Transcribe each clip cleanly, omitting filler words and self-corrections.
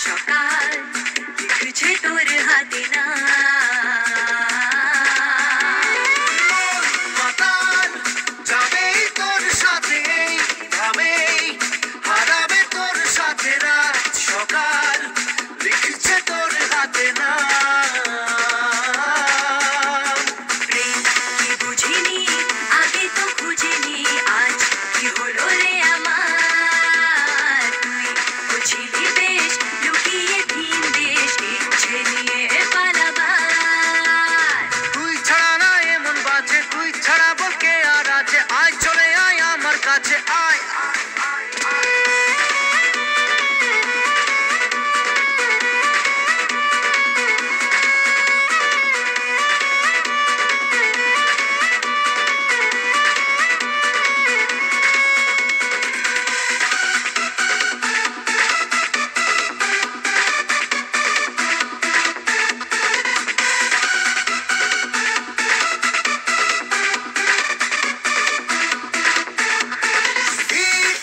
সকাল লিখছে তোর হাতে না মাতাল যাবেই তোর সাথে ভাবেই হারাবে তোর সাথে রাত সকাল লিখছে তোর হাতে না প্রেম কি বুঝিনি আগে তো খুঁজিনি আজ কি হলো রে আমার তুই বুঝিলি বেশ লুকিয়ে ভিন দেশ ইচ্ছে নিয়ে পালাবার তুই ছাড়া না এমন বাজে তুই ছাড়া বলকে আর আছে আয় চলে আয় আমার কাছে আয়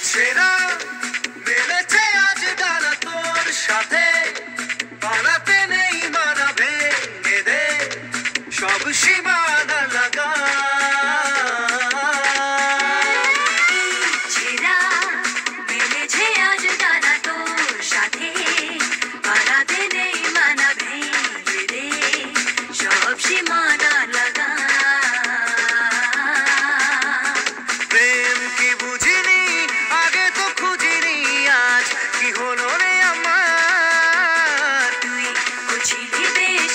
ছেড়া মেলেছে আজ ডানা তোর সাথে পালাতে নেই মানা ভেঙে দে সব সীমানা লাগা ছেঁড়া মেলেছে আজ ডানা তোর সাথে পালাতে নেই মানা ভেঙে দে সব সীমানা লাগা প্রেম কি বুঝিনি আগে তো খুঁজিনি আজ কি হলো রে আমার তুই বুঝিলি বেশ